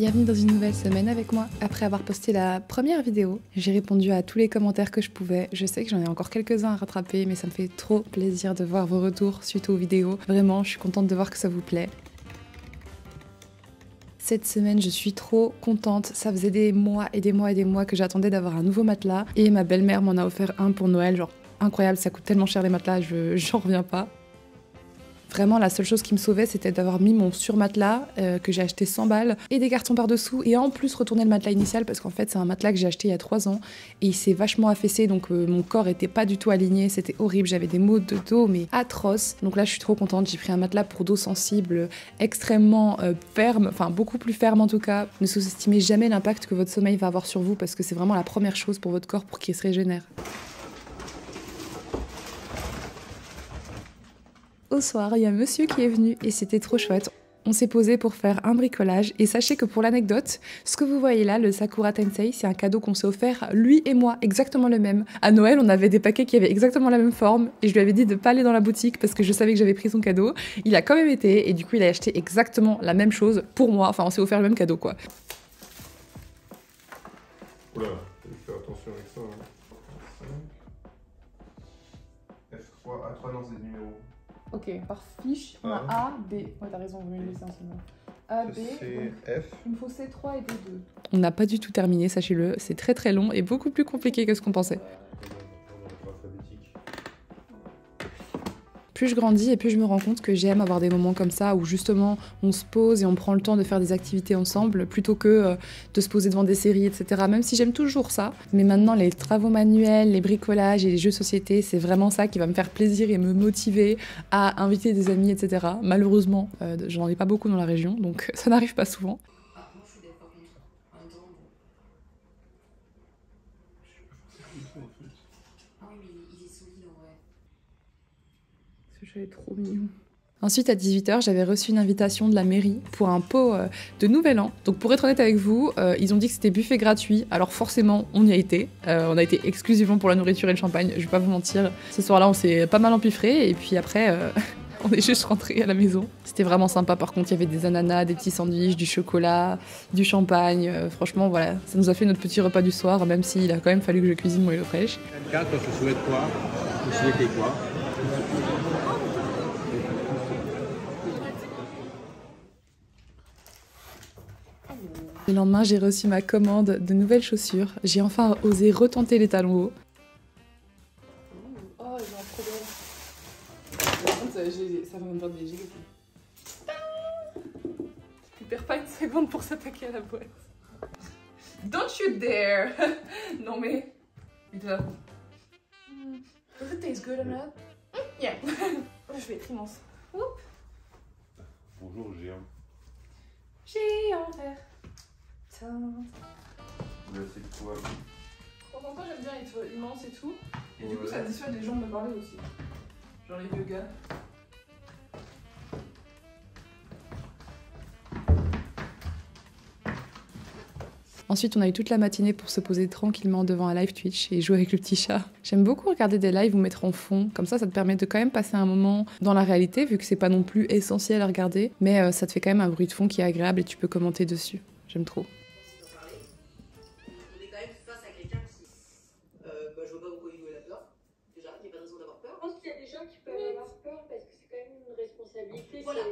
Bienvenue dans une nouvelle semaine avec moi. Après avoir posté la première vidéo, j'ai répondu à tous les commentaires que je pouvais. Je sais que j'en ai encore quelques-uns à rattraper, mais ça me fait trop plaisir de voir vos retours suite aux vidéos. Vraiment, je suis contente de voir que ça vous plaît. Cette semaine, je suis trop contente. Ça faisait des mois et des mois et des mois que j'attendais d'avoir un nouveau matelas. Et ma belle-mère m'en a offert un pour Noël. Genre, incroyable, ça coûte tellement cher les matelas, j'en reviens pas. Vraiment, la seule chose qui me sauvait, c'était d'avoir mis mon surmatelas que j'ai acheté 100 balles et des cartons par-dessous et en plus retourner le matelas initial parce qu'en fait, c'est un matelas que j'ai acheté il y a 3 ans et il s'est vachement affaissé donc mon corps était pas du tout aligné, c'était horrible, j'avais des maux de dos mais atroces. Donc là, je suis trop contente, j'ai pris un matelas pour dos sensible extrêmement ferme, enfin beaucoup plus ferme en tout cas. Ne sous-estimez jamais l'impact que votre sommeil va avoir sur vous parce que c'est vraiment la première chose pour votre corps pour qu'il se régénère. Au soir, il y a monsieur qui est venu et c'était trop chouette. On s'est posé pour faire un bricolage et sachez que pour l'anecdote, ce que vous voyez là, le Sakura Tensei, c'est un cadeau qu'on s'est offert, lui et moi, exactement le même. À Noël, on avait des paquets qui avaient exactement la même forme et je lui avais dit de pas aller dans la boutique parce que je savais que j'avais pris son cadeau. Il a quand même été et du coup, il a acheté exactement la même chose pour moi. Enfin, on s'est offert le même cadeau quoi. Oula, fais attention avec ça. Hein. F3, A3, non, c'est le numéro. Ok, par fiche, on a A, B. Ouais, t'as raison, vous me laisser ensemble. A, B, c'est F. Il me faut C3 et D2. On n'a pas du tout terminé, sachez-le. C'est très très long et beaucoup plus compliqué que ce qu'on pensait. Plus je grandis et plus je me rends compte que j'aime avoir des moments comme ça où justement on se pose et on prend le temps de faire des activités ensemble plutôt que de se poser devant des séries, etc. Même si j'aime toujours ça. Mais maintenant, les travaux manuels, les bricolages et les jeux de société, c'est vraiment ça qui va me faire plaisir et me motiver à inviter des amis, etc. Malheureusement, j'en ai pas beaucoup dans la région, donc ça n'arrive pas souvent. J'avais trop mignon. Ensuite, à 18 h, j'avais reçu une invitation de la mairie pour un pot de Nouvel An. Donc pour être honnête avec vous, ils ont dit que c'était buffet gratuit. Alors forcément, on y a été. On a été exclusivement pour la nourriture et le champagne, je vais pas vous mentir. Ce soir-là, on s'est pas mal empiffré et puis après, on est juste rentré à la maison. C'était vraiment sympa. Par contre, il y avait des ananas, des petits sandwichs, du chocolat, du champagne. Franchement, voilà, ça nous a fait notre petit repas du soir, même s'il a quand même fallu que je cuisine mon HelloFresh. 4, je souhaite quoi? Vous souhaitez quoi? Le lendemain, j'ai reçu ma commande de nouvelles chaussures. J'ai enfin osé retenter les talons hauts. Oh, j'ai un problème. Par contre, ça va me faire des gigots. Tu perds pas une seconde pour s'attaquer à la boîte. Don't you dare! Non mais... Does it taste good or not? Yeah. Je vais être immense. Bonjour, géant. Géant vert. Là, c'est quoi? De temps en temps, j'aime bien être immense et tout. Et du coup, ça dissuade les gens de me parler aussi. Genre les vieux gars. Ensuite, on a eu toute la matinée pour se poser tranquillement devant un live Twitch et jouer avec le petit chat. J'aime beaucoup regarder des lives ou mettre en fond. Comme ça te permet de quand même passer un moment dans la réalité, vu que c'est pas non plus essentiel à regarder. Mais ça te fait quand même un bruit de fond qui est agréable et tu peux commenter dessus. J'aime trop. Je vois pas pourquoi il doit la peur. Déjà, il n'y a pas de raison d'avoir peur. Je pense qu'il y a des gens qui peuvent avoir peur parce que c'est quand même une responsabilité. Voilà.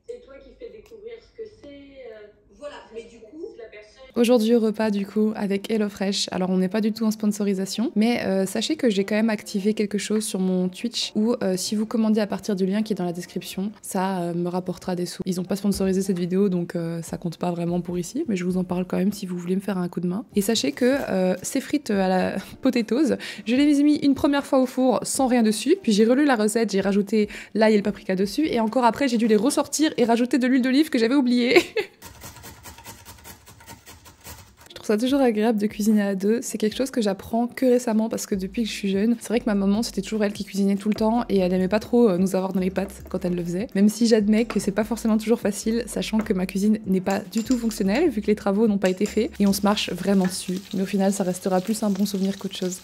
C'est toi qui fais découvrir ce que c'est. Voilà, mais du coup, la personne... Aujourd'hui au repas du coup avec HelloFresh. Alors on n'est pas du tout en sponsorisation, mais sachez que j'ai quand même activé quelque chose sur mon Twitch où si vous commandez à partir du lien qui est dans la description, ça me rapportera des sous. Ils n'ont pas sponsorisé cette vidéo donc ça compte pas vraiment pour ici, mais je vous en parle quand même si vous voulez me faire un coup de main. Et sachez que ces frites à la potatoes, je les ai mis une première fois au four sans rien dessus, puis j'ai relu la recette, j'ai rajouté l'ail et le paprika dessus, et encore après j'ai dû les ressortir et rajouter de l'huile d'olive que j'avais oubliée. Je trouve ça toujours agréable de cuisiner à deux. C'est quelque chose que j'apprends que récemment parce que depuis que je suis jeune, c'est vrai que ma maman, c'était toujours elle qui cuisinait tout le temps et elle aimait pas trop nous avoir dans les pattes quand elle le faisait. Même si j'admets que c'est pas forcément toujours facile, sachant que ma cuisine n'est pas du tout fonctionnelle vu que les travaux n'ont pas été faits et on se marche vraiment dessus. Mais au final, ça restera plus un bon souvenir qu'autre chose.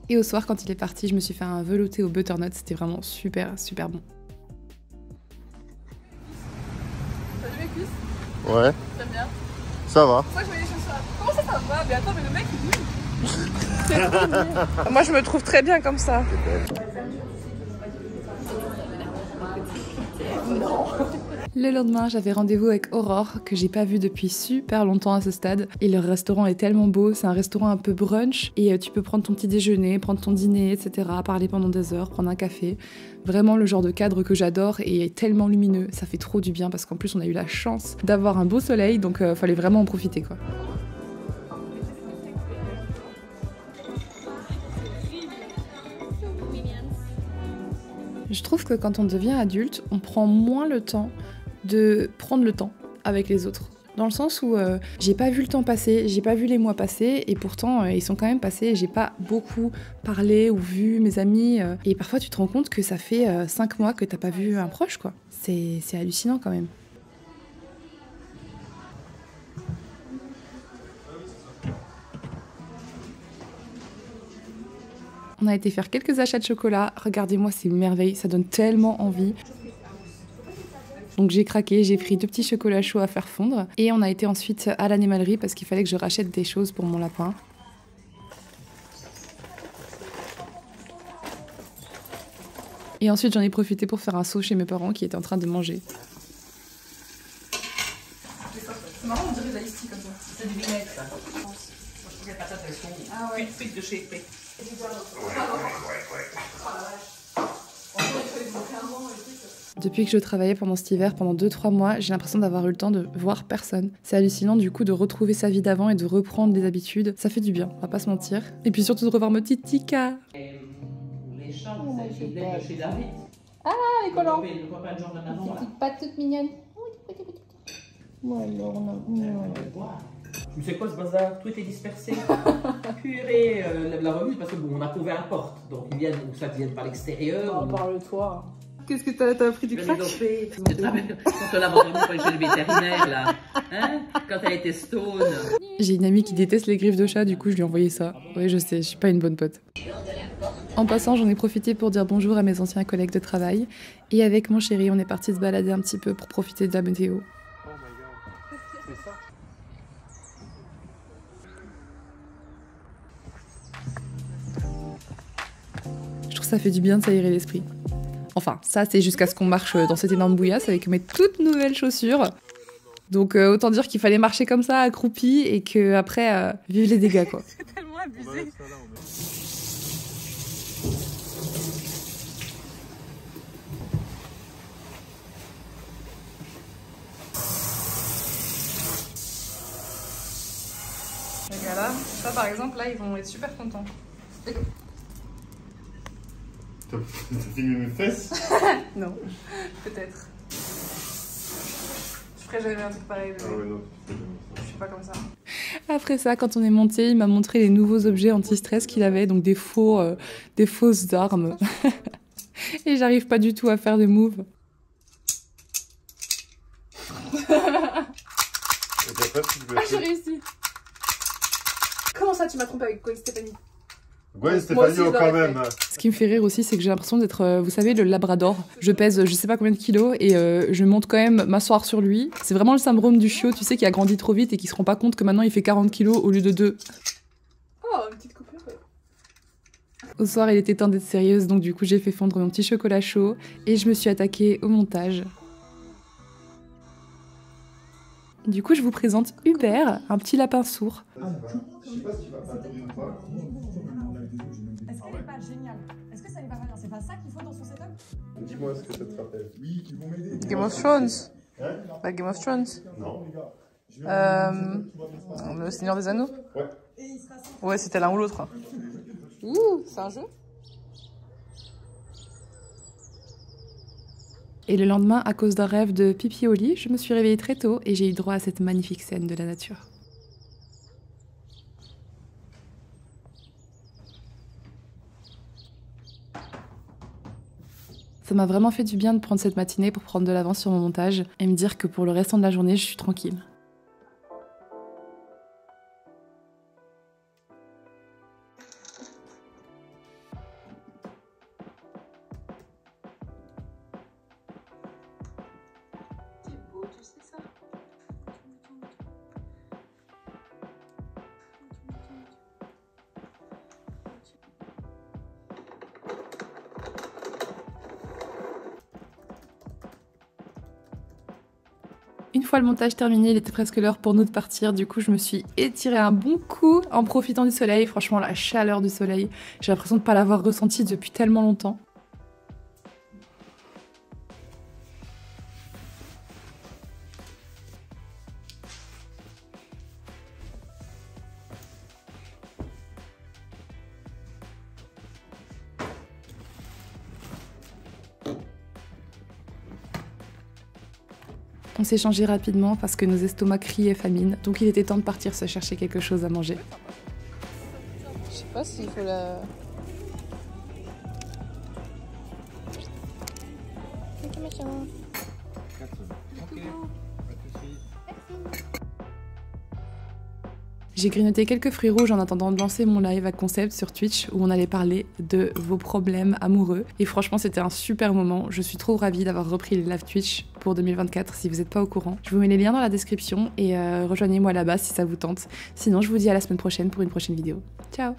Et au soir, quand il est parti, je me suis fait un velouté au butternut. C'était vraiment super, super bon. T'as vu mes cuisses? Ouais. T'aimes bien? Ça va. Moi je mets les chaussures. Comment ça va? Mais attends, mais le mec il bouge. Moi je me trouve très bien comme ça. Le lendemain, j'avais rendez-vous avec Aurore, que j'ai pas vue depuis super longtemps à ce stade. Et le restaurant est tellement beau, c'est un restaurant un peu brunch. Et tu peux prendre ton petit déjeuner, prendre ton dîner, etc. Parler pendant des heures, prendre un café. Vraiment le genre de cadre que j'adore et tellement lumineux. Ça fait trop du bien parce qu'en plus on a eu la chance d'avoir un beau soleil, donc fallait vraiment en profiter quoi. Je trouve que quand on devient adulte, on prend moins le temps de prendre le temps avec les autres. Dans le sens où j'ai pas vu le temps passer, j'ai pas vu les mois passer, et pourtant ils sont quand même passés, et j'ai pas beaucoup parlé ou vu mes amis. Et parfois tu te rends compte que ça fait 5 mois que t'as pas vu un proche, quoi. C'est hallucinant quand même. On a été faire quelques achats de chocolat. Regardez-moi ces merveilles, ça donne tellement envie. Donc j'ai craqué, j'ai pris 2 petits chocolats chauds à faire fondre. Et on a été ensuite à l'animalerie parce qu'il fallait que je rachète des choses pour mon lapin. Et ensuite j'en ai profité pour faire un saut chez mes parents qui étaient en train de manger. C'est marrant, on dirait de la ici comme ça. C'est du vinaigre ça. Les patates elles sont cuites de chez Épée. Depuis que je travaillais pendant cet hiver, pendant 2-3 mois, j'ai l'impression d'avoir eu le temps de voir personne. C'est hallucinant du coup de retrouver sa vie d'avant et de reprendre des habitudes. Ça fait du bien, on va pas se mentir. Et puis surtout de revoir ma petite Tika. Les chats, ils viennent de chez David. Ah, les collants. Le copain de Jordan avant, là. Petite patte toute mignonne. Bon alors, on a... Mais c'est quoi ce bazar? Tout était dispersé. Purée, la remise, parce que bon, on a couvert la porte. Donc ils viennent, ou ça vient par l'extérieur. Parle-toi. Qu'est-ce que t'as appris du crack? Quand on l'a abandonnée pour aller chez le vétérinaire, là. Hein? Quand elle était stone. J'ai une amie qui déteste les griffes de chat, du coup je lui ai envoyé ça. Oui, je sais, je suis pas une bonne pote. En passant, j'en ai profité pour dire bonjour à mes anciens collègues de travail. Et avec mon chéri, on est parti se balader un petit peu pour profiter de la météo. Je trouve que ça fait du bien de s'aérer l'esprit. Enfin, ça c'est jusqu'à ce qu'on marche dans cette énorme bouillasse avec mes toutes nouvelles chaussures. Donc autant dire qu'il fallait marcher comme ça, accroupi, et que après, vive les dégâts quoi. C'est tellement abusé. Les gars là, ça par exemple, là ils vont être super contents. T'as filmé mes fesses? Non, peut-être. Je ferai jamais un truc pareil. Ah ouais, non. Je suis pas comme ça. Après ça, quand on est monté, il m'a montré les nouveaux objets anti-stress qu'il avait, donc des fausses armes. Et j'arrive pas du tout à faire des moves. J'ai réussi. Comment ça, tu m'as trompé avec Gwen Stéphanie? Gwen Stéphanie, quand même. Ce qui me fait rire aussi, c'est que j'ai l'impression d'être, vous savez, le labrador. Je pèse je sais pas combien de kilos et je monte quand même m'asseoir sur lui. C'est vraiment le syndrome du chiot, tu sais, qui a grandi trop vite et qui se rend pas compte que maintenant il fait 40 kilos au lieu de 2. Oh, une petite coupure. Au soir, il était temps d'être sérieuse, donc du coup j'ai fait fondre mon petit chocolat chaud et je me suis attaquée au montage. Du coup, je vous présente Hubert, un petit lapin sourd. Je sais pas si tu vas pas courir ou pas. Est-ce qu'elle est pas géniale? Est-ce que ça n'est pas bien? C'est pas ça qu'il faut dans son setup? Dis-moi ce que ça te rappelle. Oui, ils vont m'aider. Game of Thrones. Hein? Pas Game of Thrones. Non. Le Seigneur des Anneaux. Ouais. Ouais, c'était l'un ou l'autre. Ouh, c'est un jeu. Et le lendemain, à cause d'un rêve de pipi au lit, je me suis réveillée très tôt et j'ai eu droit à cette magnifique scène de la nature. Ça m'a vraiment fait du bien de prendre cette matinée pour prendre de l'avance sur mon montage et me dire que pour le restant de la journée, je suis tranquille. Une fois le montage terminé, il était presque l'heure pour nous de partir. Du coup, je me suis étirée un bon coup en profitant du soleil. Franchement, la chaleur du soleil, j'ai l'impression de ne pas l'avoir ressentie depuis tellement longtemps. On s'est changé rapidement parce que nos estomacs criaient famine, donc il était temps de partir se chercher quelque chose à manger. Je sais pas s'il faut la... Ok, machin. Ok, pas de soucis. J'ai grignoté quelques fruits rouges en attendant de lancer mon live à concept sur Twitch où on allait parler de vos problèmes amoureux. Et franchement, c'était un super moment. Je suis trop ravie d'avoir repris les live Twitch pour 2024 si vous n'êtes pas au courant. Je vous mets les liens dans la description et rejoignez-moi là-bas si ça vous tente. Sinon, je vous dis à la semaine prochaine pour une prochaine vidéo. Ciao!